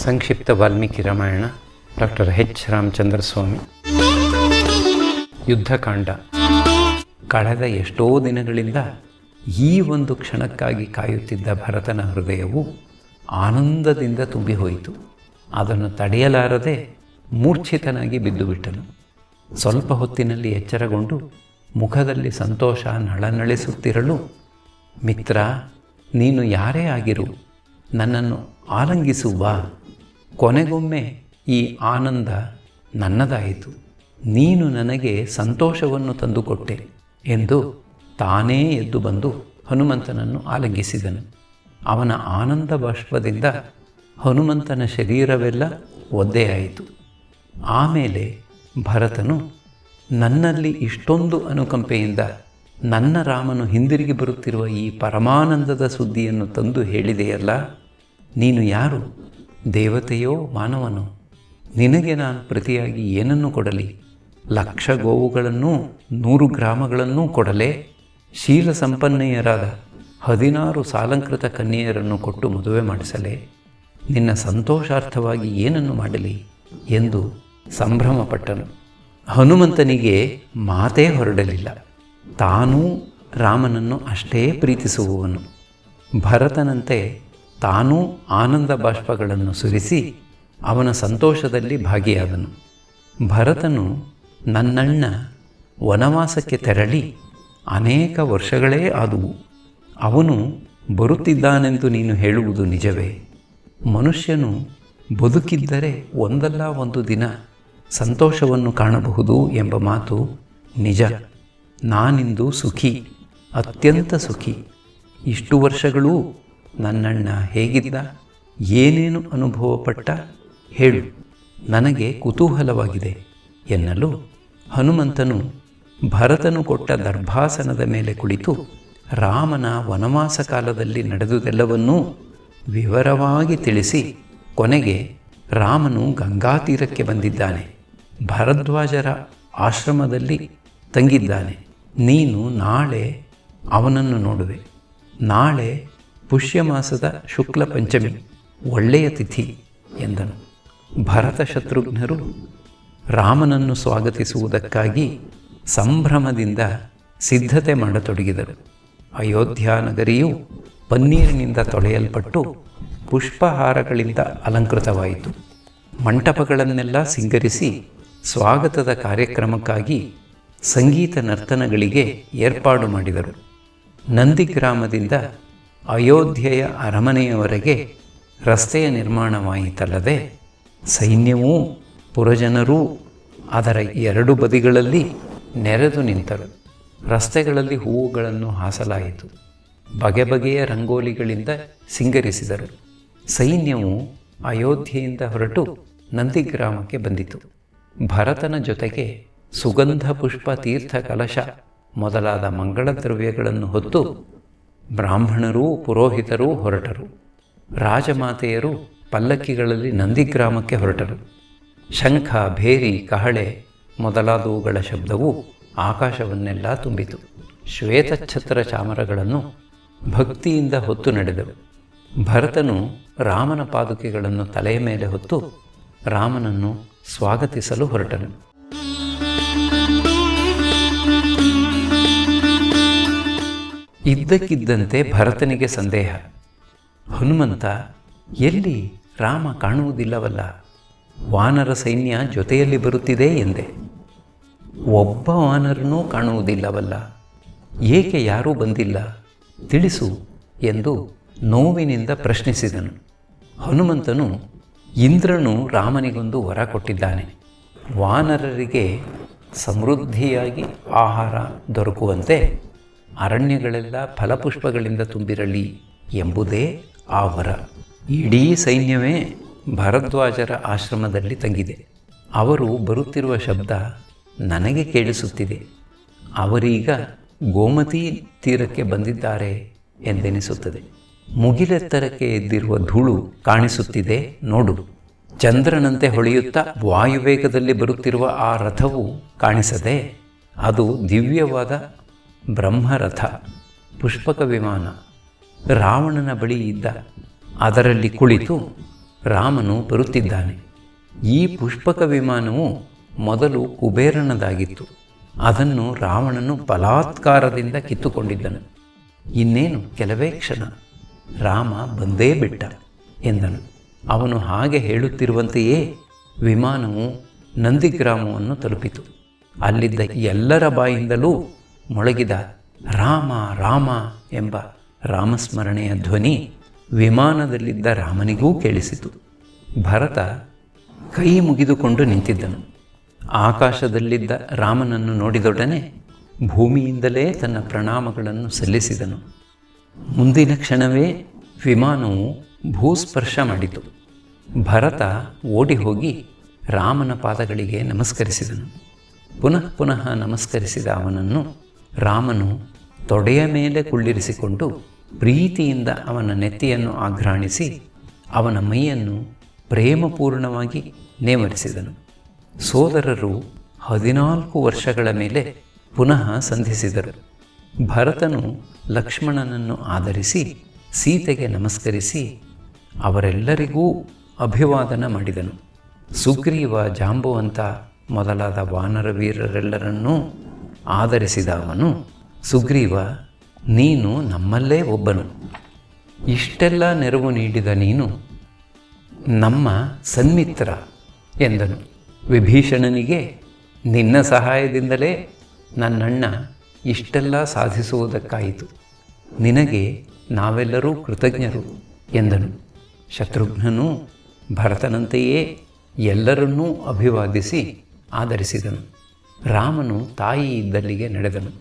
ಸಂಕ್ಷಿಪ್ತ Valmiki Ramayana doctor H Ramachandra ಸ್ವಾಮಿ. ಯುದ್ಧಕಾಂಡ. ಕಳೆದ ಎಷ್ಟೋ ದಿನಗಳಿಂದ ಈ ಒಂದು ಕ್ಷಣಕ್ಕಾಗಿ ಕಾಯುತ್ತಿದ್ದ ಭರತನ ಹೃದಯವು ಆನಂದದಿಂದ ತುಂಬಿ ಹೋಯಿತು. ಅದನ್ನು ತಡೆಯಲಾರದೆ ಮೂರ್ಛಿತನಾಗಿ ಬಿದ್ದುಬಿಟ್ಟನು. ಸ್ವಲ್ಪ ಹೊತ್ತಿನಲ್ಲಿ ಎಚ್ಚರಗೊಂಡು ಮುಖದಲ್ಲಿ ಸಂತೋಷ ನಳನಳಿಸುತ್ತಿರಲು, ಮಿತ್ರ, ನೀನು ಯಾರೇ ಆಗಿರು, ನನ್ನನ್ನು ಆಲಂಗಿಸುವ. ಕೊನೆಗೊಮ್ಮೆ ಈ ಆನಂದ ನನ್ನದಾಯಿತು. ನೀನು ನನಗೆ ಸಂತೋಷವನ್ನು ತಂದುಕೊಟ್ಟೆ ಎಂದು ತಾನೇ ಎದ್ದು ಬಂದು ಹನುಮಂತನನ್ನು ಆಲಂಗಿಸಿದನು. ಅವನ ಆನಂದ ಬಾಷ್ಪದಿಂದ ಹನುಮಂತನ ಶರೀರವೆಲ್ಲ ಒದ್ದೆಯಾಯಿತು. ಆಮೇಲೆ ಭರತನು, ನನ್ನಲ್ಲಿ ಇಷ್ಟೊಂದು ಅನುಕಂಪೆಯಿಂದ ನನ್ನ ರಾಮನು ಹಿಂದಿರುಗಿ ಬರುತ್ತಿರುವ ಈ ಪರಮಾನಂದದ ಸುದ್ದಿಯನ್ನು ತಂದು ಹೇಳಿದೆಯಲ್ಲ, ನೀನು ಯಾರು? ದೇವತೆಯೋ ಮಾನವನೋ? ನಿನಗೆ ನಾನು ಪ್ರತಿಯಾಗಿ ಏನನ್ನು ಕೊಡಲಿ? 1,00,000 ಗೋವುಗಳನ್ನೂ 100 ಗ್ರಾಮಗಳನ್ನೂ ಕೊಡಲೇ? ಶೀಲ ಸಂಪನ್ನೆಯರಾದ 16 ಸಾಲಂಕೃತ ಕನ್ಯೆಯರನ್ನು ಕೊಟ್ಟು ಮದುವೆ ಮಾಡಿಸಲೇ? ನಿನ್ನ ಸಂತೋಷಾರ್ಥವಾಗಿ ಏನನ್ನು ಮಾಡಲಿ ಎಂದು ಸಂಭ್ರಮಪಟ್ಟನು. ಹನುಮಂತನಿಗೆ ಮಾತೇ ಹೊರಡಲಿಲ್ಲ. ತಾನೂ ರಾಮನನ್ನು ಅಷ್ಟೇ ಪ್ರೀತಿಸುವವನು. ಭರತನಂತೆ ತಾನೂ ಆನಂದ ಬಾಷ್ಪಗಳನ್ನು ಸುರಿಸಿ ಅವನ ಸಂತೋಷದಲ್ಲಿ ಭಾಗಿಯಾದನು. ಭರತನು, ನನ್ನಣ್ಣ ವನವಾಸಕ್ಕೆ ತೆರಳಿ ಅನೇಕ ವರ್ಷಗಳೇ ಆದುವು. ಅವನು ಬರುತ್ತಿದ್ದಾನೆಂದು ನೀನು ಹೇಳುವುದು ನಿಜವೇ? ಮನುಷ್ಯನು ಬದುಕಿದ್ದರೆ ಒಂದಲ್ಲ ಒಂದು ದಿನ ಸಂತೋಷವನ್ನು ಕಾಣಬಹುದು ಎಂಬ ಮಾತು ನಿಜ. ನಾನಿಂದು ಸುಖಿ, ಅತ್ಯಂತ ಸುಖಿ. ಇಷ್ಟು ವರ್ಷಗಳೂ ನನ್ನಣ್ಣ ಹೇಗಿದ್ದ, ಏನೇನು ಅನುಭವಪಟ್ಟ ಹೇಳು, ನನಗೆ ಕುತೂಹಲವಾಗಿದೆ ಎನ್ನಲು, ಹನುಮಂತನು ಭರತನು ಕೊಟ್ಟ ದರ್ಭಾಸನದ ಮೇಲೆ ಕುಳಿತು ರಾಮನ ವನವಾಸ ಕಾಲದಲ್ಲಿ ನಡೆದುದೆಲ್ಲವನ್ನೂ ವಿವರವಾಗಿ ತಿಳಿಸಿ, ಕೊನೆಗೆ ರಾಮನು ಗಂಗಾ ತೀರಕ್ಕೆ ಬಂದಿದ್ದಾನೆ, ಭರದ್ವಾಜರ ಆಶ್ರಮದಲ್ಲಿ ತಂಗಿದ್ದಾನೆ. ನೀನು ನಾಳೆ ಅವನನ್ನು ನೋಡುವೆ. ನಾಳೆ ಪುಷ್ಯಮಾಸದ ಶುಕ್ಲ ಪಂಚಮಿ, ಒಳ್ಳೆಯ ತಿಥಿ ಎಂದನು. ಭರತ ಶತ್ರುಘ್ನರು ರಾಮನನ್ನು ಸ್ವಾಗತಿಸುವುದಕ್ಕಾಗಿ ಸಂಭ್ರಮದಿಂದ ಸಿದ್ಧತೆ ಮಾಡತೊಡಗಿದರು. ಅಯೋಧ್ಯ ನಗರಿಯು ಪನ್ನೀರಿನಿಂದ ತೊಳೆಯಲ್ಪಟ್ಟು ಪುಷ್ಪಹಾರಗಳಿಂದ ಅಲಂಕೃತವಾಯಿತು. ಮಂಟಪಗಳನ್ನೆಲ್ಲ ಸಿಂಗರಿಸಿ ಸ್ವಾಗತದ ಕಾರ್ಯಕ್ರಮಕ್ಕಾಗಿ ಸಂಗೀತ ನರ್ತನಗಳಿಗೆ ಏರ್ಪಾಡು ಮಾಡಿದರು. ನಂದಿಗ್ರಾಮದಿಂದ ಅಯೋಧ್ಯೆಯ ಅರಮನೆಯವರೆಗೆ ರಸ್ತೆಯ ನಿರ್ಮಾಣವಾಯಿತಲ್ಲದೆ ಸೈನ್ಯವೂ ಪುರಜನರೂ ಅದರ 2 ಬದಿಗಳಲ್ಲಿ ನೆರೆದು ನಿಂತರು. ರಸ್ತೆಗಳಲ್ಲಿ ಹೂವುಗಳನ್ನು ಹಾಸಲಾಯಿತು. ಬಗೆ ಬಗೆಯ ರಂಗೋಲಿಗಳಿಂದ ಸಿಂಗರಿಸಿದರು. ಸೈನ್ಯವು ಅಯೋಧ್ಯೆಯಿಂದ ಹೊರಟು ನಂದಿಗ್ರಾಮಕ್ಕೆ ಬಂದಿತು. ಭರತನ ಜೊತೆಗೆ ಸುಗಂಧ ಪುಷ್ಪ ತೀರ್ಥ ಕಲಶ ಮೊದಲಾದ ಮಂಗಳ ದ್ರವ್ಯಗಳನ್ನು ಹೊತ್ತು ಬ್ರಾಹ್ಮಣರೂ ಪುರೋಹಿತರೂ ಹೊರಟರು. ರಾಜಮಾತೆಯರು ಪಲ್ಲಕ್ಕಿಗಳಲ್ಲಿ ನಂದಿಗ್ರಾಮಕ್ಕೆ ಹೊರಟರು. ಶಂಖ, ಭೇರಿ, ಕಹಳೆ ಮೊದಲಾದವುಗಳ ಶಬ್ದವು ಆಕಾಶವನ್ನೆಲ್ಲ ತುಂಬಿತು. ಶ್ವೇತಛತ್ರ ಚಾಮರಗಳನ್ನು ಭಕ್ತಿಯಿಂದ ಹೊತ್ತು ನಡೆದವು. ಭರತನು ರಾಮನ ಪಾದುಕೆಗಳನ್ನು ತಲೆಯ ಮೇಲೆ ಹೊತ್ತು ರಾಮನನ್ನು ಸ್ವಾಗತಿಸಲು ಹೊರಟನು. ಇದ್ದಕ್ಕಿದ್ದಂತೆ ಭರತನಿಗೆ ಸಂದೇಹ. ಹನುಮಂತ, ಎಲ್ಲಿ ರಾಮ ಕಾಣುವುದಿಲ್ಲವಲ್ಲ? ವಾನರ ಸೈನ್ಯ ಜೊತೆಯಲ್ಲಿ ಬರುತ್ತಿದೆ ಎಂದೆ. ಒಬ್ಬ ವಾನರನೂ ಕಾಣುವುದಿಲ್ಲವಲ್ಲ? ಏಕೆ ಯಾರೂ ಬಂದಿಲ್ಲ? ತಿಳಿಸು ಎಂದು ನೋವಿನಿಂದ ಪ್ರಶ್ನಿಸಿದನು. ಹನುಮಂತನು, ಇಂದ್ರನು ರಾಮನಿಗೊಂದು ವರ ಕೊಟ್ಟಿದ್ದಾನೆ. ವಾನರರಿಗೆ ಸಮೃದ್ಧಿಯಾಗಿ ಆಹಾರ ದೊರಕುವಂತೆ ಅರಣ್ಯಗಳೆಲ್ಲ ಫಲಪುಷ್ಪಗಳಿಂದ ತುಂಬಿರಲಿ ಎಂಬುದೇ ಆ ವರ. ಇಡೀ ಸೈನ್ಯವೇ ಭರದ್ವಾಜರ ಆಶ್ರಮದಲ್ಲಿ ತಂಗಿದೆ. ಅವರು ಬರುತ್ತಿರುವ ಶಬ್ದ ನನಗೆ ಕೇಳಿಸುತ್ತಿದೆ. ಅವರೀಗ ಗೋಮತಿ ತೀರಕ್ಕೆ ಬಂದಿದ್ದಾರೆ ಎಂದೆನಿಸುತ್ತದೆ. ಮುಗಿಲೆತ್ತರಕ್ಕೆ ಎದ್ದಿರುವ ಧೂಳು ಕಾಣಿಸುತ್ತಿದೆ ನೋಡು. ಚಂದ್ರನಂತೆ ಹೊಳೆಯುತ್ತಾ ವಾಯುವೇಗದಲ್ಲಿ ಬರುತ್ತಿರುವ ಆ ರಥವು ಕಾಣಿಸದೆ? ಅದು ದಿವ್ಯವಾದ ಬ್ರಹ್ಮರಥ, ಪುಷ್ಪಕ ವಿಮಾನ. ರಾವಣನ ಬಳಿ ಇದ್ದ ಅದರಲ್ಲಿ ಕುಳಿತು ರಾಮನು ಬರುತ್ತಿದ್ದಾನೆ. ಈ ಪುಷ್ಪಕ ವಿಮಾನವು ಮೊದಲು ಕುಬೇರನದಾಗಿತ್ತು. ಅದನ್ನು ರಾವಣನು ಬಲಾತ್ಕಾರದಿಂದ ಕಿತ್ತುಕೊಂಡಿದ್ದನು. ಇನ್ನೇನು ಕೆಲವೇ ಕ್ಷಣ ರಾಮ ಬಂದೇ ಬಿಟ್ಟ ಎಂದನು. ಅವನು ಹಾಗೆ ಹೇಳುತ್ತಿರುವಂತೆಯೇ ವಿಮಾನವು ನಂದಿಗ್ರಾಮವನ್ನು ತಲುಪಿತು. ಅಲ್ಲಿದ್ದ ಎಲ್ಲರ ಬಾಯಿಂದಲೂ ಮೊಳಗಿದ ರಾಮ ರಾಮ ಎಂಬ ರಾಮಸ್ಮರಣೆಯ ಧ್ವನಿ ವಿಮಾನದಲ್ಲಿದ್ದ ರಾಮನಿಗೂ ಕೇಳಿಸಿತು. ಭರತ ಕೈ ಮುಗಿದುಕೊಂಡು ನಿಂತಿದ್ದನು. ಆಕಾಶದಲ್ಲಿದ್ದ ರಾಮನನ್ನು ನೋಡಿದೊಡನೆ ಭೂಮಿಯಿಂದಲೇ ತನ್ನ ಪ್ರಣಾಮಗಳನ್ನು ಸಲ್ಲಿಸಿದನು. ಮುಂದಿನ ಕ್ಷಣವೇ ವಿಮಾನವು ಭೂಸ್ಪರ್ಶ ಮಾಡಿತು. ಭರತ ಓಡಿ ಹೋಗಿ ರಾಮನ ಪಾದಗಳಿಗೆ ನಮಸ್ಕರಿಸಿದನು. ಪುನಃ ಪುನಃ ನಮಸ್ಕರಿಸಿದ ಅವನನ್ನು ರಾಮನು ತೊಡೆಯ ಮೇಲೆ ಕುಳ್ಳಿರಿಸಿಕೊಂಡು ಪ್ರೀತಿಯಿಂದ ಅವನ ನೆತ್ತಿಯನ್ನು ಆಘ್ರಾಣಿಸಿ ಅವನ ಮೈಯನ್ನು ಪ್ರೇಮಪೂರ್ಣವಾಗಿ ನೇವರಿಸಿದನು. ಸೋದರರು 14 ವರ್ಷಗಳ ಮೇಲೆ ಪುನಃ ಸಂಧಿಸಿದರು. ಭರತನು ಲಕ್ಷ್ಮಣನನ್ನು ಆದರಿಸಿ ಸೀತೆಗೆ ನಮಸ್ಕರಿಸಿ ಅವರೆಲ್ಲರಿಗೂ ಅಭಿವಾದನ ಮಾಡಿದನು. ಸುಗ್ರೀವ, ಜಾಂಬವಂತ ಮೊದಲಾದ ವಾನರ ವೀರರೆಲ್ಲರನ್ನೂ ಆದರಿಸಿದ ಅವನು, ಸುಗ್ರೀವ, ನೀನು ನಮ್ಮಲ್ಲೇ ಒಬ್ಬನು. ಇಷ್ಟೆಲ್ಲ ನೆರವು ನೀಡಿದ ನೀನು ನಮ್ಮ ಸನ್ಮಿತ್ರ ಎಂದನು. ವಿಭೀಷಣನಿಗೆ, ನಿನ್ನ ಸಹಾಯದಿಂದಲೇ ನನ್ನಣ್ಣ ಇಷ್ಟೆಲ್ಲ ಸಾಧಿಸುವುದಕ್ಕಾಯಿತು. ನಿನಗೆ ನಾವೆಲ್ಲರೂ ಕೃತಜ್ಞರು ಎಂದನು. ಶತ್ರುಘ್ನನು ಭರತನಂತೆಯೇ ಎಲ್ಲರನ್ನೂ ಅಭಿವಾದಿಸಿ ಆದರಿಸಿದನು. ರಾಮನು ತಾಯಿ ಇದ್ದಲ್ಲಿಗೆ ನಡೆದನು.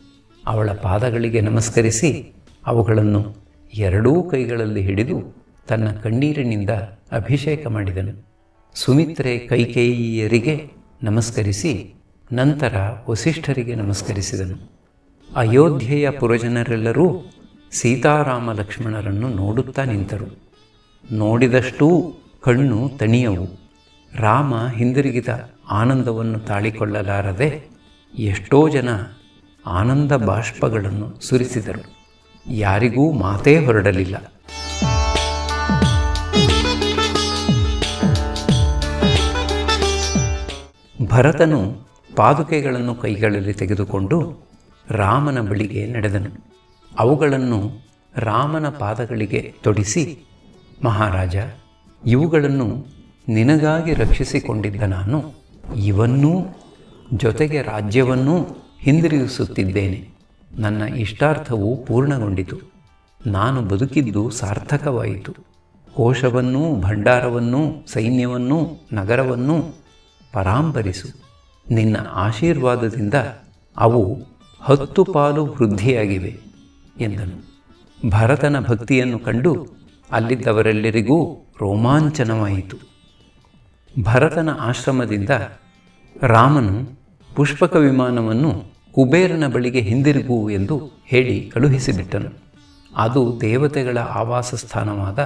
ಅವಳ ಪಾದಗಳಿಗೆ ನಮಸ್ಕರಿಸಿ ಅವುಗಳನ್ನು ಎರಡೂ ಕೈಗಳಲ್ಲಿ ಹಿಡಿದು ತನ್ನ ಕಣ್ಣೀರಿನಿಂದ ಅಭಿಷೇಕ ಮಾಡಿದನು. ಸುಮಿತ್ರೆ, ಕೈಕೇಯಿಯರಿಗೆ ನಮಸ್ಕರಿಸಿ ನಂತರ ವಸಿಷ್ಠರಿಗೆ ನಮಸ್ಕರಿಸಿದನು. ಅಯೋಧ್ಯೆಯ ಪುರಜನರೆಲ್ಲರೂ ಸೀತಾರಾಮ ಲಕ್ಷ್ಮಣರನ್ನು ನೋಡುತ್ತಾ ನಿಂತರು. ನೋಡಿದಷ್ಟೂ ಕಣ್ಣು ತಣಿಯವು. ರಾಮ ಹಿಂದಿರುಗಿದ ಆನಂದವನ್ನು ತಾಳಿಕೊಳ್ಳಲಾರದೆ ಎಷ್ಟೋ ಜನ ಆನಂದ ಬಾಷ್ಪಗಳನ್ನು ಸುರಿಸಿದರು. ಯಾರಿಗೂ ಮಾತೇ ಹೊರಡಲಿಲ್ಲ. ಭರತನು ಪಾದುಕೆಗಳನ್ನು ಕೈಗಳಲ್ಲಿ ತೆಗೆದುಕೊಂಡು ರಾಮನ ಬಳಿಗೆ ನಡೆದನು. ಅವುಗಳನ್ನು ರಾಮನ ಪಾದಗಳಿಗೆ ತೊಡಿಸಿ, ಮಹಾರಾಜ, ಇವುಗಳನ್ನು ನಿನಗಾಗಿ ರಕ್ಷಿಸಿಕೊಂಡಿದ್ದ ನಾನು ಇವನ್ನೂ ಜೊತೆಗೆ ರಾಜ್ಯವನ್ನೂ ಹಿಂದಿರುಗಿಸುತ್ತಿದ್ದೇನೆ. ನನ್ನ ಇಷ್ಟಾರ್ಥವು ಪೂರ್ಣಗೊಂಡಿತು. ನಾನು ಬದುಕಿದ್ದು ಸಾರ್ಥಕವಾಯಿತು. ಕೋಶವನ್ನೂ ಭಂಡಾರವನ್ನೂ ಸೈನ್ಯವನ್ನೂ ನಗರವನ್ನೂ ಪರಾಂಬರಿಸು. ನಿನ್ನ ಆಶೀರ್ವಾದದಿಂದ ಅವು 10 ಪಾಲು ವೃದ್ಧಿಯಾಗಿವೆ ಎಂದನು. ಭರತನ ಭಕ್ತಿಯನ್ನು ಕಂಡು ಅಲ್ಲಿದ್ದವರೆಲ್ಲರಿಗೂ ರೋಮಾಂಚನವಾಯಿತು. ಭರತನ ಆಶ್ರಮದಿಂದ ರಾಮನು ಪುಷ್ಪಕ ವಿಮಾನವನ್ನು ಕುಬೇರನ ಬಳಿಗೆ ಹಿಂದಿರುಗು ಎಂದು ಹೇಳಿ ಕಳುಹಿಸಿಬಿಟ್ಟನು. ಅದು ದೇವತೆಗಳ ಆವಾಸ ಸ್ಥಾನವಾದ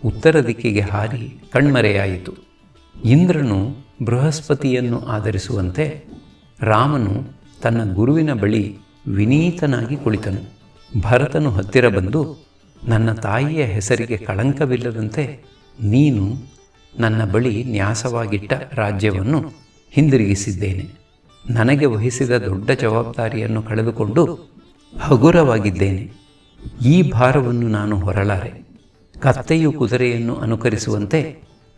ಉತ್ತರ ದಿಕ್ಕಿಗೆ ಹಾರಿ ಕಣ್ಮರೆಯಾಯಿತು. ಇಂದ್ರನು ಬೃಹಸ್ಪತಿಯನ್ನು ಆಧರಿಸುವಂತೆ ರಾಮನು ತನ್ನ ಗುರುವಿನ ಬಳಿ ವಿನೀತನಾಗಿ ಕುಳಿತನು. ಭರತನು ಹತ್ತಿರ ಬಂದು, ನನ್ನ ತಾಯಿಯ ಹೆಸರಿಗೆ ಕಳಂಕವಿಲ್ಲದಂತೆ ನೀನು ನನ್ನ ಬಳಿ ನ್ಯಾಸವಾಗಿಟ್ಟ ರಾಜ್ಯವನ್ನು ಹಿಂದಿರುಗಿಸಿದ್ದೇನೆ. ನನಗೆ ವಹಿಸಿದ ದೊಡ್ಡ ಜವಾಬ್ದಾರಿಯನ್ನು ಕಳೆದುಕೊಂಡು ಹಗುರವಾಗಿದ್ದೇನೆ. ಈ ಭಾರವನ್ನು ನಾನು ಹೊರಲಾರೆ. ಕತ್ತೆಯು ಕುದುರೆಯನ್ನು ಅನುಕರಿಸುವಂತೆ,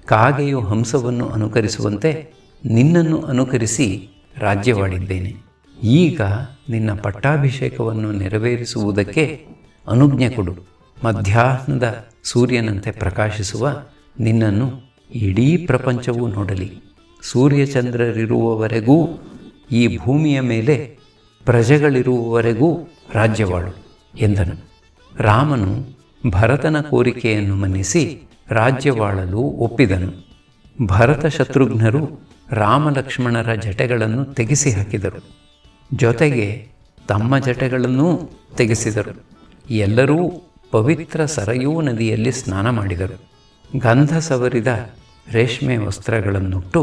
ಕಾಗೆಯು ಹಂಸವನ್ನು ಅನುಕರಿಸುವಂತೆ ನಿನ್ನನ್ನು ಅನುಕರಿಸಿ ರಾಜ್ಯವಾಡಿದ್ದೇನೆ. ಈಗ ನಿನ್ನ ಪಟ್ಟಾಭಿಷೇಕವನ್ನು ನೆರವೇರಿಸುವುದಕ್ಕೆ ಅನುಜ್ಞೆ ಕೊಡು. ಮಧ್ಯಾಹ್ನದ ಸೂರ್ಯನಂತೆ ಪ್ರಕಾಶಿಸುವ ನಿನ್ನನ್ನು ಇಡೀ ಪ್ರಪಂಚವೂ ನೋಡಲಿ. ಸೂರ್ಯಚಂದ್ರರಿರುವವರೆಗೂ ಈ ಭೂಮಿಯ ಮೇಲೆ ಪ್ರಜೆಗಳಿರುವವರೆಗೂ ರಾಜ್ಯವಾಳು ಎಂದನು. ರಾಮನು ಭರತನ ಕೋರಿಕೆಯನ್ನು ಮನ್ನಿಸಿ ರಾಜ್ಯವಾಳಲು ಒಪ್ಪಿದನು. ಭರತ ಶತ್ರುಘ್ನರು ರಾಮಲಕ್ಷ್ಮಣರ ಜಟೆಗಳನ್ನು ತೆಗೆಸಿ ಹಾಕಿದರು. ಜೊತೆಗೆ ತಮ್ಮ ಜಟೆಗಳನ್ನೂ ತೆಗೆಸಿದರು. ಎಲ್ಲರೂ ಪವಿತ್ರ ಸರಯೂ ನದಿಯಲ್ಲಿ ಸ್ನಾನ ಮಾಡಿದರು. ಗಂಧ ಸವರಿದ ರೇಷ್ಮೆ ವಸ್ತ್ರಗಳನ್ನುಟ್ಟು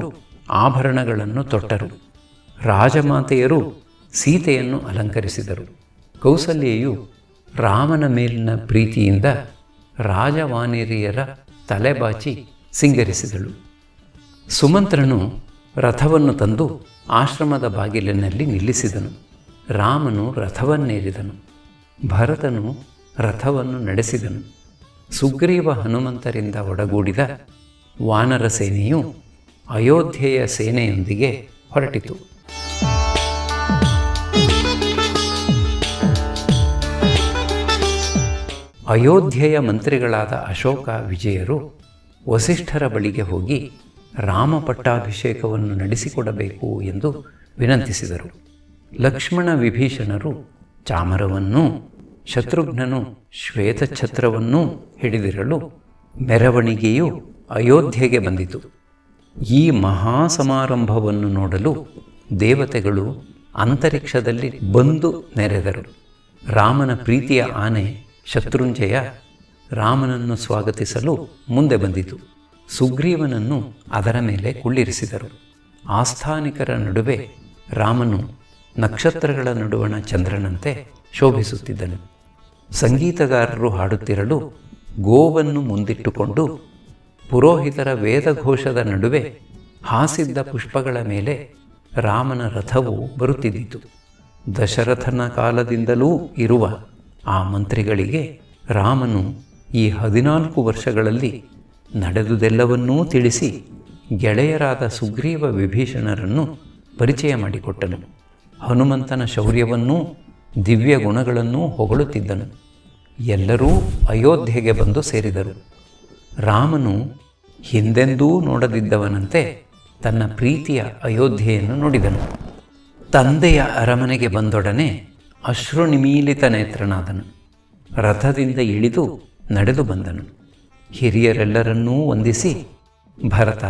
ಆಭರಣಗಳನ್ನು ತೊಟ್ಟರು. ರಾಜಮಾತೆಯರು ಸೀತೆಯನ್ನು ಅಲಂಕರಿಸಿದರು. ಕೌಸಲ್ಯೆಯು ರಾಮನ ಮೇಲಿನ ಪ್ರೀತಿಯಿಂದ ರಾಜವಾನಿರಿಯರ ತಲೆಬಾಚಿ ಸಿಂಗರಿಸಿದಳು. ಸುಮಂತ್ರನು ರಥವನ್ನು ತಂದು ಆಶ್ರಮದ ಬಾಗಿಲಿನಲ್ಲಿ ನಿಲ್ಲಿಸಿದನು. ರಾಮನು ರಥವನ್ನೇರಿದನು. ಭರತನು ರಥವನ್ನು ನಡೆಸಿದನು. ಸುಗ್ರೀವ ಹನುಮಂತರಿಂದ ಒಡಗೂಡಿದ ವಾನರ ಸೇನೆಯು ಅಯೋಧ್ಯೆಯ ಸೇನೆಯೊಂದಿಗೆ ಹೊರಟಿತು. ಅಯೋಧ್ಯೆಯ ಮಂತ್ರಿಗಳಾದ ಅಶೋಕ, ವಿಜಯರು ವಸಿಷ್ಠರ ಬಳಿಗೆ ಹೋಗಿ ರಾಮ ಪಟ್ಟಾಭಿಷೇಕವನ್ನು ನಡೆಸಿಕೊಡಬೇಕು ಎಂದು ವಿನಂತಿಸಿದರು. ಲಕ್ಷ್ಮಣ, ವಿಭೀಷಣರು ಚಾಮರವನ್ನೂ ಶತ್ರುಘ್ನನು ಶ್ವೇತಛತ್ರವನ್ನೂ ಹಿಡಿದಿರಲು ಮೆರವಣಿಗೆಯು ಅಯೋಧ್ಯೆಗೆ ಬಂದಿತು. ಈ ಮಹಾ ಸಮಾರಂಭವನ್ನು ನೋಡಲು ದೇವತೆಗಳು ಅಂತರಿಕ್ಷದಲ್ಲಿ ಬಂದು ನೆರೆದರು. ರಾಮನ ಪ್ರೀತಿಯ ಆನೆ ಶತ್ರುಂಜಯ ರಾಮನನ್ನು ಸ್ವಾಗತಿಸಲು ಮುಂದೆ ಬಂದಿತು. ಸುಗ್ರೀವನನ್ನು ಅದರ ಮೇಲೆ ಕುಳ್ಳಿರಿಸಿದರು. ಆಸ್ಥಾನಿಕರ ನಡುವೆ ರಾಮನು ನಕ್ಷತ್ರಗಳ ನಡುವಣ ಚಂದ್ರನಂತೆ ಶೋಭಿಸುತ್ತಿದ್ದನು. ಸಂಗೀತಗಾರರು ಹಾಡುತ್ತಿರಲು ಗೋವನ್ನು ಮುಂದಿಟ್ಟುಕೊಂಡು ಪುರೋಹಿತರ ವೇದಘೋಷದ ನಡುವೆ ಹಾಸಿದ್ದ ಪುಷ್ಪಗಳ ಮೇಲೆ ರಾಮನ ರಥವು ಬರುತ್ತಿದ್ದಿತು. ದಶರಥನ ಕಾಲದಿಂದಲೂ ಇರುವ ಆ ಮಂತ್ರಿಗಳಿಗೆ ರಾಮನು ಈ 14 ವರ್ಷಗಳಲ್ಲಿ ನಡೆದುದೆಲ್ಲವನ್ನೂ ತಿಳಿಸಿ ಗೆಳೆಯರಾದ ಸುಗ್ರೀವ, ವಿಭೀಷಣರನ್ನು ಪರಿಚಯ ಮಾಡಿಕೊಟ್ಟನು. ಹನುಮಂತನ ಶೌರ್ಯವನ್ನೂ ದಿವ್ಯ ಗುಣಗಳನ್ನೂ ಹೊಗಳುತ್ತಿದ್ದನು. ಎಲ್ಲರೂ ಅಯೋಧ್ಯೆಗೆ ಬಂದು ಸೇರಿದರು. ರಾಮನು ಹಿಂದೆಂದೂ ನೋಡದಿದ್ದವನಂತೆ ತನ್ನ ಪ್ರೀತಿಯ ಅಯೋಧ್ಯೆಯನ್ನು ನೋಡಿದನು. ತಂದೆಯ ಅರಮನೆಗೆ ಬಂದೊಡನೆ ಅಶ್ರುನಿಮೀಲಿತ ನೇತ್ರನಾದನು. ರಥದಿಂದ ಇಳಿದು ನಡೆದು ಬಂದನು. ಹಿರಿಯರೆಲ್ಲರನ್ನೂ ವಂದಿಸಿ, ಭರತ,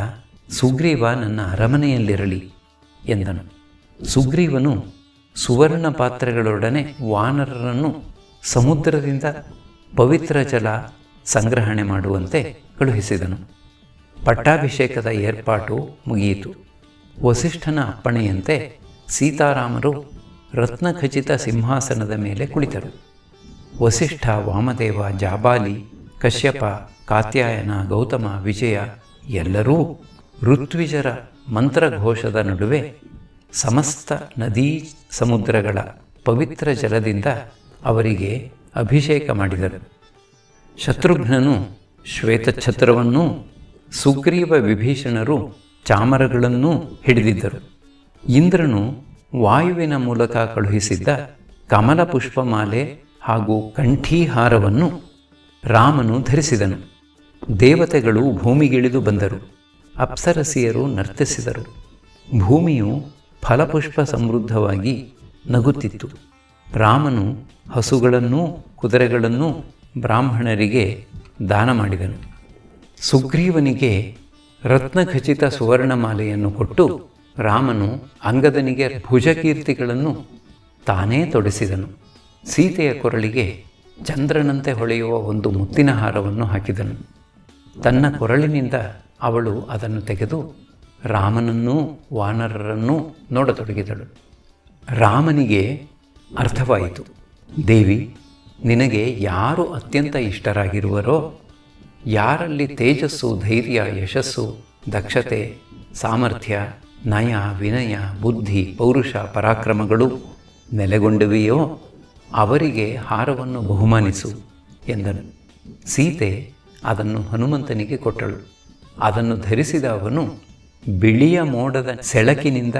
ಸುಗ್ರೀವ ನನ್ನ ಅರಮನೆಯಲ್ಲಿರಲಿ ಎಂದನು. ಸುಗ್ರೀವನು ಸುವರ್ಣ ಪಾತ್ರೆಗಳೊಡನೆ ವಾನರರನ್ನು ಸಮುದ್ರದಿಂದ ಪವಿತ್ರ ಜಲ ಸಂಗ್ರಹಣೆ ಮಾಡುವಂತೆ ಕಳುಹಿಸಿದನು. ಪಟ್ಟಾಭಿಷೇಕದ ಏರ್ಪಾಟು ಮುಗಿಯಿತು. ವಸಿಷ್ಠನ ಅಪ್ಪಣೆಯಂತೆ ಸೀತಾರಾಮರು ರತ್ನಖಚಿತ ಸಿಂಹಾಸನದ ಮೇಲೆ ಕುಳಿತರು. ವಸಿಷ್ಠ, ವಾಮದೇವ, ಜಾಬಾಲಿ, ಕಶ್ಯಪ, ಕಾತ್ಯಾಯನ, ಗೌತಮ, ವಿಜಯ ಎಲ್ಲರೂ ಋತ್ವಿಜರ ಮಂತ್ರಘೋಷದ ನಡುವೆ ಸಮಸ್ತ ನದೀ ಸಮುದ್ರಗಳ ಪವಿತ್ರ ಜಲದಿಂದ ಅವರಿಗೆ ಅಭಿಷೇಕ ಮಾಡಿದರು. ಶತ್ರುಘ್ನನು ಶ್ವೇತಛತ್ರವನ್ನೂ ಸುಗ್ರೀವ, ವಿಭೀಷಣರು ಚಾಮರಗಳನ್ನೂ ಹಿಡಿದಿದ್ದರು. ಇಂದ್ರನು ವಾಯುವಿನ ಮೂಲಕ ಕಳುಹಿಸಿದ್ದ ಕಮಲ ಪುಷ್ಪಮಾಲೆ ಹಾಗೂ ಕಂಠೀಹಾರವನ್ನು ರಾಮನು ಧರಿಸಿದನು. ದೇವತೆಗಳು ಭೂಮಿಗಿಳಿದು ಬಂದರು. ಅಪ್ಸರಸಿಯರು ನರ್ತಿಸಿದರು. ಭೂಮಿಯು ಫಲಪುಷ್ಪ ಸಮೃದ್ಧವಾಗಿ ನಗುತ್ತಿತ್ತು. ರಾಮನು ಹಸುಗಳನ್ನೂ ಕುದುರೆಗಳನ್ನೂ ಬ್ರಾಹ್ಮಣರಿಗೆ ದಾನ ಮಾಡಿದನು. ಸುಗ್ರೀವನಿಗೆ ರತ್ನಖಚಿತ ಸುವರ್ಣಮಾಲೆಯನ್ನು ಕೊಟ್ಟು ರಾಮನು ಅಂಗದನಿಗೆ ಭುಜಕೀರ್ತಿಗಳನ್ನು ತಾನೇ ತೊಡಿಸಿದನು. ಸೀತೆಯ ಕೊರಳಿಗೆ ಚಂದ್ರನಂತೆ ಹೊಳೆಯುವ ಒಂದು ಮುತ್ತಿನ ಹಾರವನ್ನು ಹಾಕಿದನು. ತನ್ನ ಕೊರಳಿನಿಂದ ಅವಳು ಅದನ್ನು ತೆಗೆದು ರಾಮನನ್ನೂ ವಾನರರನ್ನೂ ನೋಡತೊಡಗಿದಳು. ರಾಮನಿಗೆ ಅರ್ಥವಾಯಿತು. ದೇವಿ, ನಿನಗೆ ಯಾರು ಅತ್ಯಂತ ಇಷ್ಟರಾಗಿರುವರೋ, ಯಾರಲ್ಲಿ ತೇಜಸ್ಸು, ಧೈರ್ಯ, ಯಶಸ್ಸು, ದಕ್ಷತೆ, ಸಾಮರ್ಥ್ಯ, ನಯ, ವಿನಯ, ಬುದ್ಧಿ, ಪೌರುಷ, ಪರಾಕ್ರಮಗಳು ನೆಲೆಗೊಂಡಿವೆಯೋ ಅವರಿಗೆ ಹಾರವನ್ನು ಬಹುಮಾನಿಸು ಎಂದನು. ಸೀತೆ ಅದನ್ನು ಹನುಮಂತನಿಗೆ ಕೊಟ್ಟಳು. ಅದನ್ನು ಧರಿಸಿದ ಅವನು ಬಿಳಿಯ ಮೋಡದ ಸೆಳಕಿನಿಂದ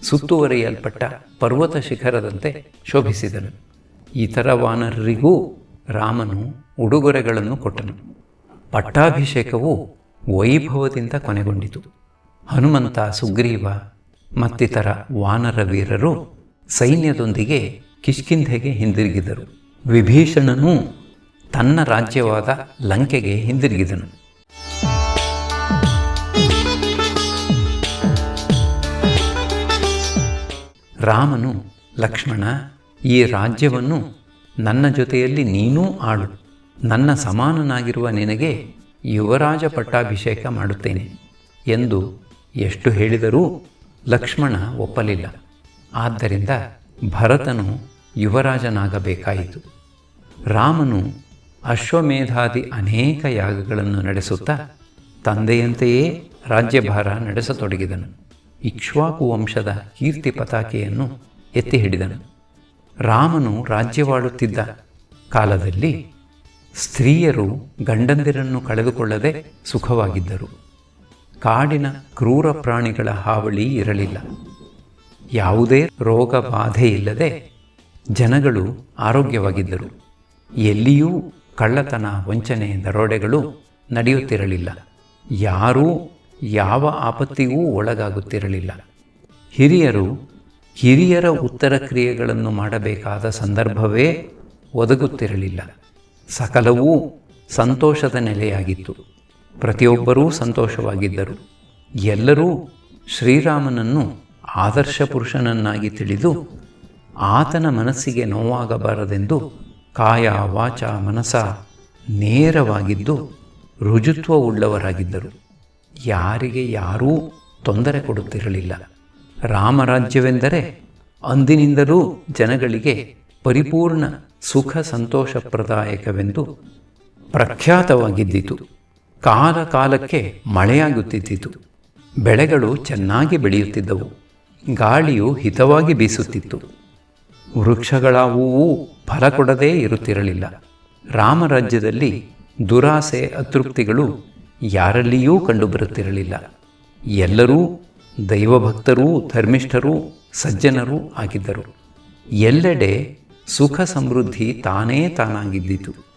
ಸುತ್ತುವರಿಯಲ್ಪಟ್ಟ ಪರ್ವತ ಶಿಖರದಂತೆ ಶೋಭಿಸಿದನು. ಇತರ ವಾನರರಿಗೂ ರಾಮನು ಉಡುಗೊರೆಗಳನ್ನು ಕೊಟ್ಟನು. ಪಟ್ಟಾಭಿಷೇಕವು ವೈಭವದಿಂದ ಕೊನೆಗೊಂಡಿತು. ಹನುಮಂತ, ಸುಗ್ರೀವ ಮತ್ತಿತರ ವಾನರ ವೀರರು ಸೈನ್ಯದೊಂದಿಗೆ ಕಿಷ್ಕಿಂಧೆಗೆ ಹಿಂದಿರುಗಿದರು. ವಿಭೀಷಣನು ತನ್ನ ರಾಜ್ಯವಾದ ಲಂಕೆಗೆ ಹಿಂದಿರುಗಿದನು. ರಾಮನು, ಲಕ್ಷ್ಮಣ, ಈ ರಾಜ್ಯವನ್ನು ನನ್ನ ಜೊತೆಯಲ್ಲಿ ನೀನೂ ಆಳು. ನನ್ನ ಸಮಾನನಾಗಿರುವ ನಿನಗೆ ಯುವರಾಜ ಪಟ್ಟಾಭಿಷೇಕ ಮಾಡುತ್ತೇನೆ ಎಂದು ಎಷ್ಟು ಹೇಳಿದರೂ ಲಕ್ಷ್ಮಣ ಒಪ್ಪಲಿಲ್ಲ. ಆದ್ದರಿಂದ ಭರತನು ಯುವರಾಜನಾಗಬೇಕಾಯಿತು. ರಾಮನು ಅಶ್ವಮೇಧಾದಿ ಅನೇಕ ಯಾಗಗಳನ್ನು ನಡೆಸುತ್ತಾ ತಂದೆಯಂತೆಯೇ ರಾಜ್ಯಭಾರ ನಡೆಸತೊಡಗಿದನು. ಇಕ್ಷ್ವಾಕು ವಂಶದ ಕೀರ್ತಿ ಪತಾಕೆಯನ್ನು ಎತ್ತಿ ಹಿಡಿದನು. ರಾಮನು ರಾಜ್ಯವಾಳುತ್ತಿದ್ದ ಕಾಲದಲ್ಲಿ ಸ್ತ್ರೀಯರು ಗಂಡಂದಿರನ್ನು ಕಳೆದುಕೊಳ್ಳದೆ ಸುಖವಾಗಿದ್ದರು. ಕಾಡಿನ ಕ್ರೂರ ಪ್ರಾಣಿಗಳ ಹಾವಳಿ ಇರಲಿಲ್ಲ. ಯಾವುದೇ ರೋಗ ಬಾಧೆಯಿಲ್ಲದೆ ಜನಗಳು ಆರೋಗ್ಯವಾಗಿದ್ದರು. ಎಲ್ಲಿಯೂ ಕಳ್ಳತನ, ವಂಚನೆ, ದರೋಡೆಗಳು ನಡೆಯುತ್ತಿರಲಿಲ್ಲ. ಯಾರೂ ಯಾವ ಆಪತ್ತಿಗೂ ಒಳಗಾಗುತ್ತಿರಲಿಲ್ಲ. ಹಿರಿಯರ ಉತ್ತರ ಕ್ರಿಯೆಗಳನ್ನು ಮಾಡಬೇಕಾದ ಸಂದರ್ಭವೇ ಒದಗುತ್ತಿರಲಿಲ್ಲ. ಸಕಲವೂ ಸಂತೋಷದ ನೆಲೆಯಾಗಿತ್ತು. ಪ್ರತಿಯೊಬ್ಬರೂ ಸಂತೋಷವಾಗಿದ್ದರು. ಎಲ್ಲರೂ ಶ್ರೀರಾಮನನ್ನು ಆದರ್ಶ ಪುರುಷನನ್ನಾಗಿ ತಿಳಿದು ಆತನ ಮನಸ್ಸಿಗೆ ನೋವಾಗಬಾರದೆಂದು ಕಾಯ, ವಾಚ, ಮನಸ ನೇರವಾಗಿದ್ದು ರುಜುತ್ವವುಳ್ಳವರಾಗಿದ್ದರು. ಯಾರಿಗೆ ಯಾರೂ ತೊಂದರೆ ಕೊಡುತ್ತಿರಲಿಲ್ಲ. ರಾಮರಾಜ್ಯವೆಂದರೆ ಅಂದಿನಿಂದಲೂ ಜನಗಳಿಗೆ ಪರಿಪೂರ್ಣ ಸುಖ ಸಂತೋಷಪ್ರದಾಯಕವೆಂದು ಪ್ರಖ್ಯಾತವಾಗಿದ್ದಿತು. ಕಾಲ ಕಾಲಕ್ಕೆ ಮಳೆಯಾಗುತ್ತಿದ್ದಿತು. ಬೆಳೆಗಳು ಚೆನ್ನಾಗಿ ಬೆಳೆಯುತ್ತಿದ್ದವು. ಗಾಳಿಯು ಹಿತವಾಗಿ ಬೀಸುತ್ತಿತ್ತು. ವೃಕ್ಷಗಳಾವುವೂ ಫಲ ಕೊಡದೇ ಇರುತ್ತಿರಲಿಲ್ಲ. ರಾಮರಾಜ್ಯದಲ್ಲಿ ದುರಾಸೆ, ಅತೃಪ್ತಿಗಳು ಯಾರಲ್ಲಿಯೂ ಕಂಡುಬರುತ್ತಿರಲಿಲ್ಲ. ಎಲ್ಲರೂ ದೈವಭಕ್ತರೂ ಧರ್ಮಿಷ್ಠರೂ ಸಜ್ಜನರೂ ಆಗಿದ್ದರು. ಎಲ್ಲೆಡೆ ಸುಖ ಸಮೃದ್ಧಿ ತಾನೇ ತಾನಾಗಿದ್ದಿತು.